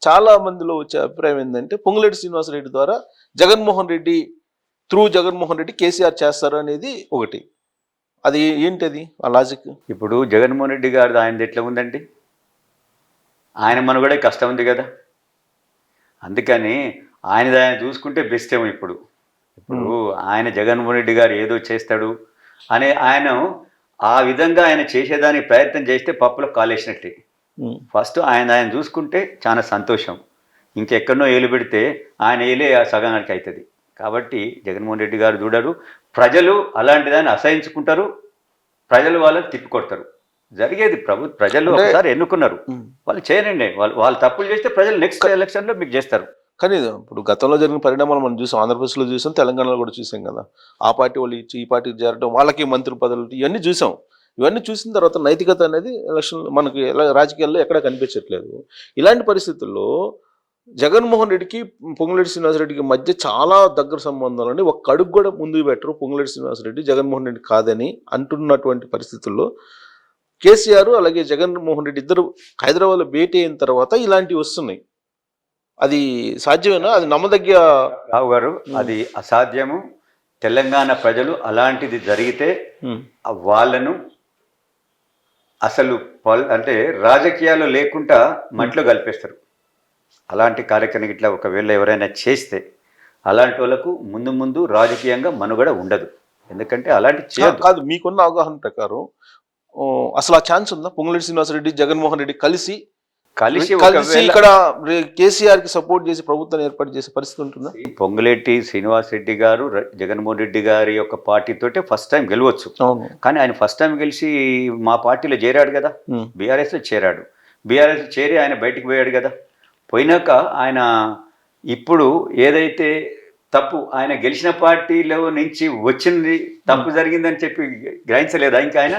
చాలా మందిలో వచ్చే అభిప్రాయం ఏంటంటే పొంగులేటి శ్రీనివాసరెడ్డి ద్వారా జగన్మోహన్ రెడ్డి జగన్మోహన్ రెడ్డి కేసీఆర్ చేస్తారు అనేది ఒకటి. అది ఏంటది ఆ లాజిక్? ఇప్పుడు జగన్మోహన్ రెడ్డి గారిది ఆయనది ఎట్లా ఉందండి? ఆయన మనుగడే కష్టం ఉంది కదా. అందుకని ఆయనది ఆయన చూసుకుంటే బెస్ట్ ఏమో. ఇప్పుడు ఆయన జగన్మోహన్ రెడ్డి గారు ఏదో చేస్తాడు అనే ఆయన ఆ విధంగా ఆయన చేసేదానికి ప్రయత్నం చేస్తే పప్పులో కాలేసినట్టే. ఫస్ట్ ఆయన చూసుకుంటే చాలా సంతోషం. ఇంకెక్కడనో ఏలు పెడితే ఆయన ఏలే సగానికి అవుతుంది. కాబట్టి జగన్మోహన్ రెడ్డి గారు చూడరు. ప్రజలు అలాంటి దాన్ని అసహించుకుంటారు. ప్రజలు వాళ్ళని తిప్పికొడతారు. జరిగేది ప్రజలు ఒకసారి ఎన్నుకున్నారు, వాళ్ళు చేయనండి. వాళ్ళు తప్పులు చేస్తే ప్రజలు నెక్స్ట్ ఎలక్షన్లో మీకు చేస్తారు. కానీ ఇప్పుడు గతంలో జరిగిన పరిణామాలు మనం చూసాం, ఆంధ్రప్రదేశ్లో చూసాం, తెలంగాణలో కూడా చూసాం కదా. ఆ పార్టీ వాళ్ళు ఇచ్చి ఈ పార్టీకి చేరడం, వాళ్ళకి మంత్రి పదవులు, ఇవన్నీ చూసాం. ఇవన్నీ చూసిన తర్వాత నైతికత అనేది ఎలక్షన్ మనకి రాజకీయాల్లో ఎక్కడ కనిపించట్లేదు. ఇలాంటి పరిస్థితుల్లో జగన్మోహన్ రెడ్డికి పొంగులేటి శ్రీనివాసరెడ్డికి మధ్య చాలా దగ్గర సంబంధాలు అండి. ఒక్క అడుగు కూడా ముందుకు పెట్టరు పొంగులేటి శ్రీనివాసరెడ్డి జగన్మోహన్ రెడ్డి కాదని అంటున్నటువంటి పరిస్థితుల్లో కేసీఆర్ అలాగే జగన్మోహన్ రెడ్డి ఇద్దరు హైదరాబాద్లో భేటీ అయిన తర్వాత ఇలాంటివి వస్తున్నాయి. అది సాధ్యమేనా? అది నమ్మదగ్గ? రావు గారు, అది అసాధ్యము. తెలంగాణ ప్రజలు అలాంటిది జరిగితే వాళ్ళను అసలు అంటే రాజకీయాలు లేకుండా మట్లో కలిపేస్తారు. అలాంటి కార్యక్రమం ఇట్లా ఒకవేళ ఎవరైనా చేస్తే అలాంటి వాళ్ళకు ముందు రాజకీయంగా మనుగడ ఉండదు. ఎందుకంటే అలాంటి కాదు. మీకున్న అవగాహన ప్రకారం అసలు ఆ ఛాన్స్ ఉందా? పొంగులేటి శ్రీనివాసరెడ్డి జగన్మోహన్ రెడ్డి కలిసి ఇక్కడ కేసీఆర్ కి సపోర్ట్ చేసి ప్రభుత్వాన్ని ఏర్పాటు చేసే పరిస్థితి ఉంటుందా? పొంగులేటి శ్రీనివాసరెడ్డి గారు జగన్మోహన్ రెడ్డి గారి యొక్క పార్టీతోటే ఫస్ట్ టైం గెలవచ్చు. కానీ ఆయన ఫస్ట్ టైం గెలిచి మా పార్టీలో చేరాడు కదా, బీఆర్ఎస్లో చేరాడు. బీఆర్ఎస్ చేరి ఆయన బయటికి పోయాడు కదా. పోయినాక ఆయన ఇప్పుడు ఏదైతే తప్పు ఆయన గెలిచిన పార్టీలో నుంచి వచ్చింది తప్పు జరిగిందని చెప్పి గ్రహించలేదా ఇంకా ఆయన?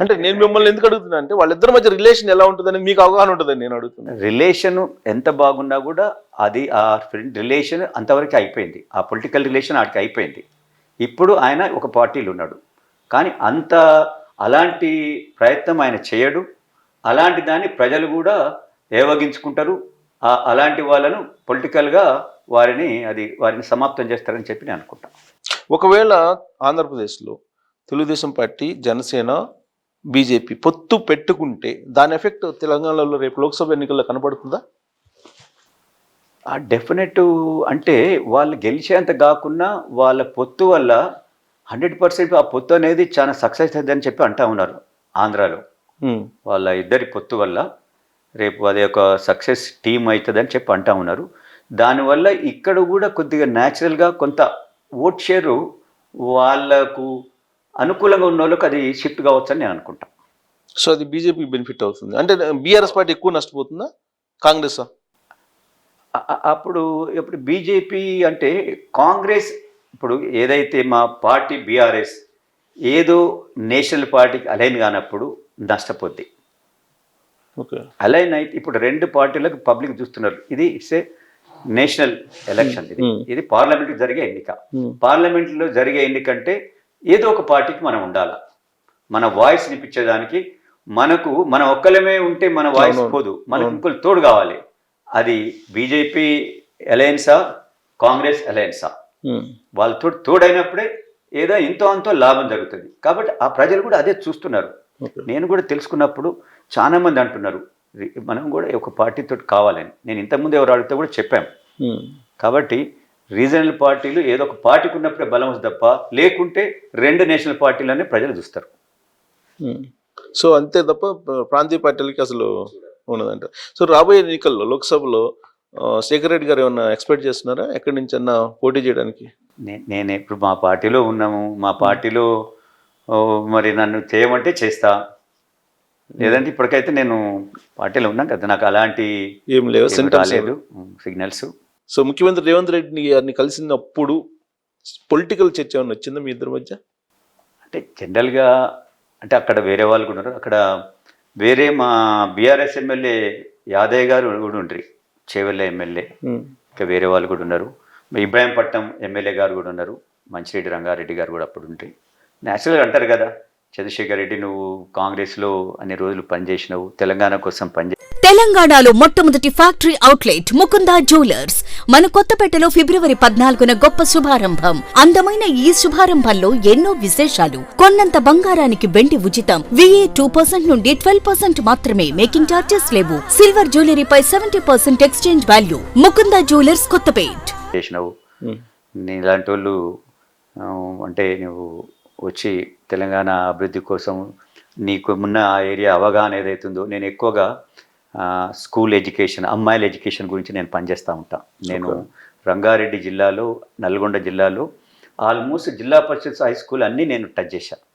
అంటే నేను మిమ్మల్ని ఎందుకు అడుగుతున్నా అంటే వాళ్ళిద్దరి మధ్య రిలేషన్ ఎలా ఉంటుందని మీకు అవగాహన ఉంటుందని నేను అడుగుతున్నాను. రిలేషన్ ఎంత బాగున్నా కూడా అది ఆ ఫ్రెండ్ రిలేషన్ అంతవరకు అయిపోయింది. ఆ పొలిటికల్ రిలేషన్ ఆడికి అయిపోయింది. ఇప్పుడు ఆయన ఒక పార్టీలో ఉన్నాడు. కానీ అలాంటి ప్రయత్నం ఆయన చేయడు. అలాంటి దాన్ని ప్రజలు కూడా ఏవగించుకుంటారు. అలాంటి వాళ్ళను పొలిటికల్గా వారిని సమాప్తం చేస్తారని చెప్పి నేను అనుకుంటాను. ఒకవేళ ఆంధ్రప్రదేశ్లో తెలుగుదేశం పార్టీ, జనసేన, బీజేపీ పొత్తు పెట్టుకుంటే దాని ఎఫెక్ట్ తెలంగాణలో రేపు లోక్సభ ఎన్నికల్లో కనబడుతుందా? డెఫినెట్. అంటే వాళ్ళు గెలిచేంత కాకుండా వాళ్ళ పొత్తు వల్ల 100% ఆ పొత్తు అనేది చాలా సక్సెస్ అవుతుందని చెప్పి అంటా ఉన్నారు ఆంధ్రాలో. వాళ్ళ ఇద్దరి పొత్తు వల్ల రేపు అది ఒక సక్సెస్ టీమ్ అవుతుందని చెప్పి అంటా ఉన్నారు. దానివల్ల ఇక్కడ కూడా కొద్దిగా న్యాచురల్గా కొంత ఓట్ షేరు వాళ్ళకు అనుకూలంగా ఉన్న వాళ్ళకి అది షిఫ్ట్ కావచ్చు అని నేను అనుకుంటాను. సో అది బీజేపీ బెనిఫిట్ అవుతుంది అంటే బీఆర్ఎస్ పార్టీ ఎక్కువ నష్టపోతుందా, కాంగ్రెస్? అప్పుడు బీజేపీ అంటే కాంగ్రెస్ ఇప్పుడు ఏదైతే మా పార్టీ బీఆర్ఎస్ ఏదో నేషనల్ పార్టీకి అలైన్ కానప్పుడు నష్టపోద్ది. అలైన్ అయితే ఇప్పుడు రెండు పార్టీలకు పబ్లిక్ చూస్తున్నారు. ఇది ఇట్స్ ఏ నేషనల్ ఎలక్షన్. ఇది పార్లమెంట్కి జరిగే ఎన్నిక. పార్లమెంట్లో జరిగే ఎన్నికంటే ఏదో ఒక పార్టీకి మనం ఉండాలి. మన వాయిస్ వినిపించేదానికి మనం ఒక్కలమే ఉంటే మన వాయిస్ పోదు, మనకు ఇంకొకరు తోడు కావాలి. అది బీజేపీ అలయన్సా, కాంగ్రెస్ అలయన్సా, వాళ్ళతో తోడైనప్పుడే ఏదో ఇంతో అంతో లాభం జరుగుతుంది. కాబట్టి ఆ ప్రజలు కూడా అదే చూస్తున్నారు. నేను కూడా తెలుసుకున్నప్పుడు చాలా మంది అంటున్నారు మనం కూడా ఒక పార్టీతో కావాలని. నేను ఇంతకుముందు ఎవరు అడిగితే కూడా చెప్పాం. కాబట్టి రీజనల్ పార్టీలు ఏదో ఒక పార్టీకి ఉన్నప్పుడే బలం వస్తుంది తప్ప లేకుంటే రెండు నేషనల్ పార్టీలనే ప్రజలు చూస్తారు. సో అంతే తప్ప ప్రాంతీయ పార్టీలకి అసలు ఉన్నదంట. సో రాబోయే ఎన్నికల్లో లోక్సభలో శేఖర్ రెడ్డి గారు ఏమన్నా ఎక్స్పెక్ట్ చేస్తున్నారా ఎక్కడి నుంచి అన్నా పోటీ చేయడానికి? నేను ఇప్పుడు మా పార్టీలో ఉన్నాము. మా పార్టీలో మరి నన్ను చేయమంటే చేస్తా, లేదంటే ఇప్పటికైతే నేను పార్టీలో ఉన్నాను కదా, నాకు అలాంటి ఏం లేవు సిగ్నల్స్. సో ముఖ్యమంత్రి రేవంత్ రెడ్డి గారిని కలిసినప్పుడు పొలిటికల్ చర్చ ఏమైనా వచ్చిందా మీ ఇద్దరి మధ్య? అంటే జనరల్గా అంటే అక్కడ వేరే వాళ్ళు కూడా ఉన్నారు. అక్కడ వేరే మా బీఆర్ఎస్ ఎమ్మెల్యే యాదయ్య గారు కూడా ఉండ్రి, చేవెళ్ళ ఎమ్మెల్యే, ఇంకా వేరే వాళ్ళు కూడా ఉన్నారు. ఇబ్రాహీంపట్నం ఎమ్మెల్యే గారు కూడా ఉన్నారు. మంచిరెడ్డి రంగారెడ్డి గారు కూడా అప్పుడు ఉండ్రి. న్యాచురల్గా అంటారు కదా, చంద్రశేఖర్ రెడ్డి నువ్వు కాంగ్రెస్లో అన్ని రోజులు పనిచేసినావు, తెలంగాణ కోసం పనిచేసి తెలంగాణలో మొట్టమొదటి ఫ్యాక్టరీ అవుట్లెట్ ముకుందా జ్యువెలర్స్ మన కొత్తపేటలో ఫిబ్రవరి 14న గొప్ప శుభారంభం. అందమైన ఈ శుభారంభంలో ఎన్నో విశేషాలు. కొన్నంత బంగారానికి వెండి ఉచితం. VA 2% నుండి 12% మాత్రమే. మేకింగ్ చార్జెస్ లేవు. సిల్వర్ జ్యువెలరీపై 70% exchange value. Mukunda jewellers Kothapet. చేసినావు నీలాంటి వాళ్ళు అంటే నువ్వు వచ్చి తెలంగాణ అభివృద్ధి కోసం నీకు ఉన్న ఆ ఏరియా అవగాహన ఏదైతుందో, నేను ఎక్కువగా స్కూల్ ఎడ్యుకేషన్, అమ్మాయిల ఎడ్యుకేషన్ గురించి నేను పనిచేస్తూ ఉంటాను. నేను రంగారెడ్డి జిల్లాలో, నల్గొండ జిల్లాలో ఆల్మోస్ట్ జిల్లా పరిషత్ హై స్కూల్ అన్నీ నేను టచ్ చేశాను.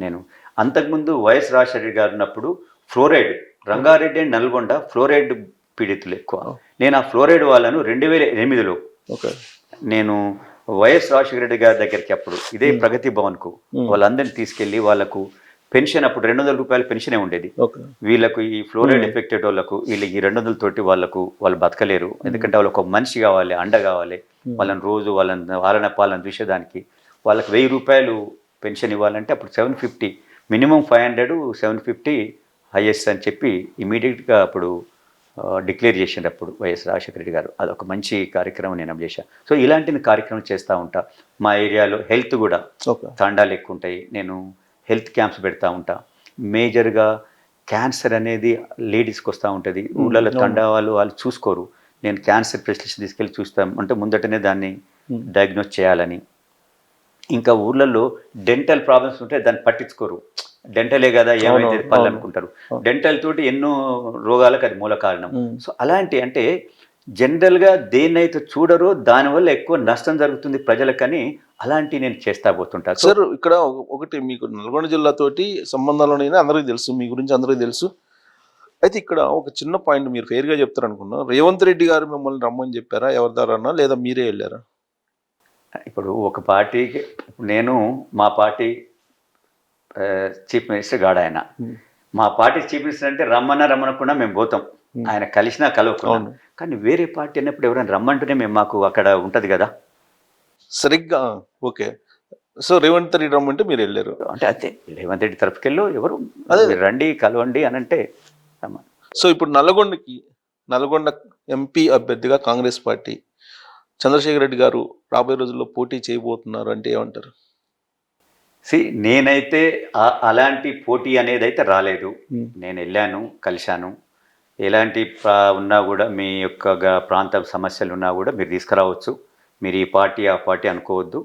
నేను అంతకుముందు వైఎస్ రాజశేఖర గారు ఉన్నప్పుడు fluoride, Rangareddy and Nalgonda fluoride పీడితులు ఎక్కువ. నేను ఆ ఫ్లోరైడ్ వాళ్ళను 2008లో నేను వైఎస్ రాజశేఖర రెడ్డి గారి దగ్గరికి అప్పుడు ఇదే ప్రగతి భవన్కు వాళ్ళందరినీ తీసుకెళ్ళి వాళ్ళకు పెన్షన్, అప్పుడు 200 రూపాయల పెన్షనే ఉండేది. వీళ్ళకు ఈ ఫ్లోరైడ్ ఎఫెక్టెడ్ వాళ్ళకు వీళ్ళకి ఈ 200 తోటి వాళ్ళు బతకలేరు. ఎందుకంటే వాళ్ళకు ఒక మనిషి కావాలి, అండ కావాలి. వాళ్ళని రోజు వాళ్ళని పాలన చూసేదానికి వాళ్ళకి 1000 రూపాయలు పెన్షన్ ఇవ్వాలంటే అప్పుడు 750, మినిమం 500, 750 హైయెస్ట్ అని చెప్పి ఇమీడియట్గా అప్పుడు డిక్లేర్ చేసినప్పుడు వైఎస్ రాజశేఖర రెడ్డి గారు. అదొక మంచి కార్యక్రమం నేను చేశాను. సో ఇలాంటి కార్యక్రమం చేస్తూ ఉంటా. మా ఏరియాలో హెల్త్ కూడా తండాలు ఎక్కువ ఉంటాయి. నేను హెల్త్ క్యాంప్స్ పెడతా ఉంటా. మేజర్గా క్యాన్సర్ అనేది లేడీస్కి వస్తూ ఉంటుంది. ఊళ్ళలో తండా వాళ్ళు చూసుకోరు. నేను క్యాన్సర్ స్పెషలిస్ట్ తీసుకెళ్ళి చూస్తాం అంటే ముందటనే దాన్ని డయాగ్నోస్ చేయాలని. ఇంకా ఊళ్ళల్లో డెంటల్ ప్రాబ్లమ్స్ ఉంటే దాన్ని పట్టించుకోరు. డెంటలే కదా ఏమైతే పళ్ళు అనుకుంటారు. డెంటల్ తోటి ఎన్నో రోగాలకు అది మూల కారణం. సో అలాంటి అంటే జనరల్గా దేన్నైతే చూడరో దానివల్ల ఎక్కువ నష్టం జరుగుతుంది ప్రజలకని అలాంటి నేను చేస్తా పోతుంటాను. సార్ ఇక్కడ ఒకటి మీకు నల్గొండ జిల్లాతోటి సంబంధాలు ఉన్నాయని అందరికీ తెలుసు, మీ గురించి అందరికీ తెలుసు. అయితే ఇక్కడ ఒక చిన్న పాయింట్ మీరు ఫెయిర్గా చెప్తారు అనుకున్నా. రేవంత్ రెడ్డి గారు మిమ్మల్ని రమ్మని చెప్పారా ఎవరి ద్వారా, లేదా మీరే వెళ్ళారా? ఇప్పుడు ఒక పార్టీకి మా పార్టీ చీఫ్ మినిస్టర్ గాడు ఆయన. మా పార్టీ చీఫ్ మినిస్టర్ అంటే రమ్మనకుండా మేము పోతాం. ఆయన కలిసినా కలవకుండా. కానీ వేరే పార్టీ అన్నప్పుడు ఎవరైనా రమ్మంటూనే మాకు అక్కడ ఉంటుంది కదా సరిగ్గా. ఓకే, సో రేవంత్ రెడ్డి రమ్మంటే మీరు వెళ్ళారు అంటే అంతే. రేవంత్ రెడ్డి తరఫుకెళ్ళు ఎవరు రండి కలవండి అని అంటే రమ్మని. సో ఇప్పుడు నల్గొండ ఎంపీ అభ్యర్థిగా కాంగ్రెస్ పార్టీ చంద్రశేఖర్ రెడ్డి గారు రాబోయే రోజుల్లో పోటీ చేయబోతున్నారు అంటే ఏమంటారు? నేనైతే అలాంటి పోటీ అనేది అయితే రాలేదు. నేను వెళ్ళాను, కలిశాను. ఎలాంటి ఉన్నా కూడా మీ యొక్క ప్రాంత సమస్యలు ఉన్నా కూడా మీరు తీసుకురావచ్చు. మీరు ఈ పార్టీ ఆ పార్టీ అనుకోవద్దు.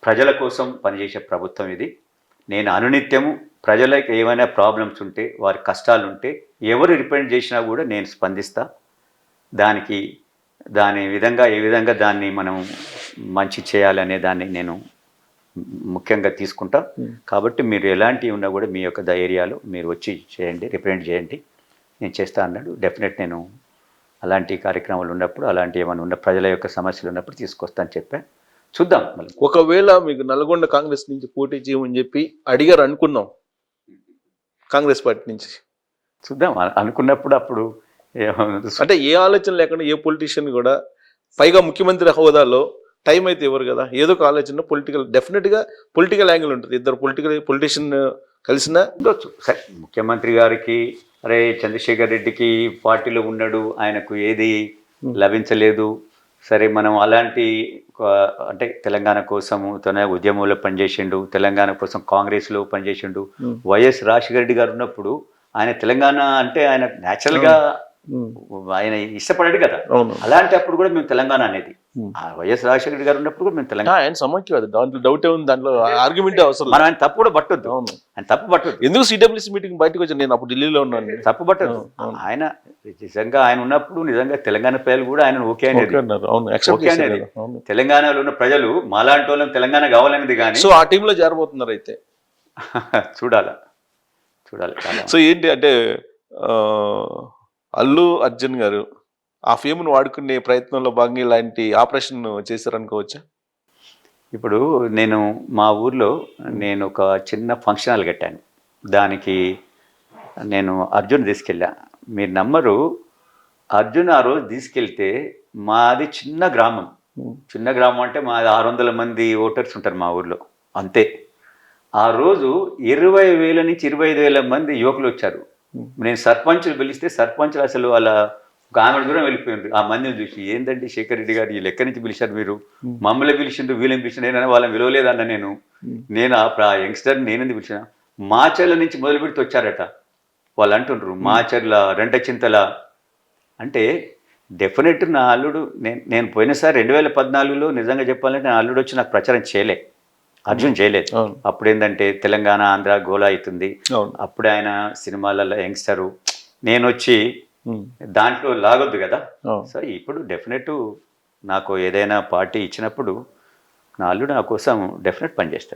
ప్రజల కోసం పనిచేసే ప్రభుత్వం ఇది. నేను అనునిత్యము ప్రజలకు ఏమైనా ప్రాబ్లమ్స్ ఉంటే, వారి కష్టాలు ఉంటే ఎవరు రిప్రజెంట్ చేసినా కూడా నేను స్పందిస్తా. దాని విధంగా ఏ విధంగా దాన్ని మనం మంచి చేయాలనే దాన్ని నేను ముఖ్యంగా తీసుకుంటా. కాబట్టి మీరు ఎలాంటివి ఉన్నా కూడా మీ యొక్క ఏరియాలో మీరు వచ్చి చేయండి, రిప్రజెంట్ చేయండి, నేను చేస్తా అన్నాడు. డెఫినెట్ నేను అలాంటి కార్యక్రమాలు ఉన్నప్పుడు, అలాంటి ఏమైనా ఉన్న ప్రజల యొక్క సమస్యలు ఉన్నప్పుడు తీసుకొస్తా అని చెప్పాను. చూద్దాం. ఒకవేళ మీకు నల్గొండ కాంగ్రెస్ నుంచి పోటీ చేయమని చెప్పి అడిగారు అనుకున్నాం, కాంగ్రెస్ పార్టీ నుంచి చూద్దాం అనుకున్నప్పుడు అప్పుడు అంటే ఏ ఆలోచన లేకుండా ఏ పొలిటీషియన్ కూడా, పైగా ముఖ్యమంత్రి హోదాలో టైం అయితే ఇవ్వరు కదా. ఏదో ఒక ఆలోచన డెఫినెట్గా పొలిటికల్ యాంగిల్ ఉంటుంది. ఇద్దరు పొలిటీషియన్ కలిసినా ఉండొచ్చు. సరే, ముఖ్యమంత్రి గారికి అరే చంద్రశేఖర్ రెడ్డికి పార్టీలో ఉన్నాడు, ఆయనకు ఏది లభించలేదు, సరే మనం అలాంటి అంటే తెలంగాణ కోసము తన ఉద్యమంలో పనిచేసిండు, తెలంగాణ కోసం కాంగ్రెస్లో పనిచేసిండు. వైఎస్ రాజశేఖర రెడ్డి గారు ఉన్నప్పుడు ఆయన తెలంగాణ అంటే ఆయన న్యాచురల్గా ఆయన ఇష్టపడాడు కదా. అలాంటి అప్పుడు కూడా మేము తెలంగాణ అనేది వైఎస్ రాజశేఖర రెడ్డి గారు ఉన్నప్పుడు కూడా మేము తెలంగాణ ఆయన సమైక్య, దాంట్లో డౌటే ఉంది, దాంట్లో ఆర్గ్యుమెంట్ అవసరం. మనం ఆయన తప్పు కూడా పట్టొద్దు. ఆయన తప్పు పట్టొద్దు. ఎందుకు సిడబ్ల్యూసీ మీటింగ్ బయటకు వచ్చాను, నేను అప్పుడు ఢిల్లీలో ఉన్నాను. తప్పు పట్టదు. ఆయన నిజంగా ఆయన ఉన్నప్పుడు నిజంగా తెలంగాణ ప్రజలు కూడా ఆయన ఓకే అనేది. తెలంగాణలో ఉన్న ప్రజలు మాలాంటి వాళ్ళని తెలంగాణ కావాలనేది కానీ. సో ఆ టీంలో చేరబోతున్నారు అయితే చూడాలి. సో ఏంటి అంటే అల్లు అర్జున్ గారు ఆ ఫేమ్ను వాడుకునే ప్రయత్నంలో భాగంగా ఇలాంటి ఆపరేషన్ చేశారనుకోవచ్చా? ఇప్పుడు నేను మా ఊర్లో నేను ఒక చిన్న ఫంక్షన్ హాల్ కట్టాను. దానికి నేను అర్జున్ తీసుకెళ్ళా. మీరు నమ్మరు, అర్జున్ ఆ రోజు తీసుకెళ్తే మాది చిన్న గ్రామం అంటే మాది 600 మంది ఓటర్స్ ఉంటారు మా ఊర్లో అంతే. ఆ రోజు 20,000 నుంచి 25,000 మంది యువకులు వచ్చారు. నేను సర్పంచ్లు పిలిస్తే సర్పంచ్లు అసలు వాళ్ళ ఒక ఆమె దూరం వెళ్ళిపోయింది ఆ మందిని చూసి, ఏందండి శేఖర్ రెడ్డి గారు వీళ్ళు ఎక్కడి నుంచి పిలిచారు మీరు, మమ్మల్ని పిలిచిండ్రు వీళ్ళని పిలిచిన నేను వాళ్ళని విలువలేదన్న నేను ఆ యంగ్స్టర్ని నేనెందుకు పిలిచిన, మాచర్ల నుంచి మొదలు పెడితే వచ్చారట వాళ్ళు అంటుండ్రు, మాచర్ల రెంటచింతల అంటే డెఫినెట్ నా అల్లుడు నేను పోయినసారి 2014లో నిజంగా చెప్పాలంటే నా అల్లుడు వచ్చి నాకు ప్రచారం చేయలే, అర్జున్ చేయలేదు. అప్పుడు ఏంటంటే తెలంగాణ ఆంధ్ర గోలా అవుతుంది, అప్పుడే ఆయన సినిమాలలో యంగ్స్టరు, నేను వచ్చి దాంట్లో లాగొద్దు కదా. సో ఇప్పుడు డెఫినెట్ నాకు ఏదైనా పార్టీ ఇచ్చినప్పుడు నా అల్లుడు నా కోసం డెఫినెట్ పనిచేస్తాడు.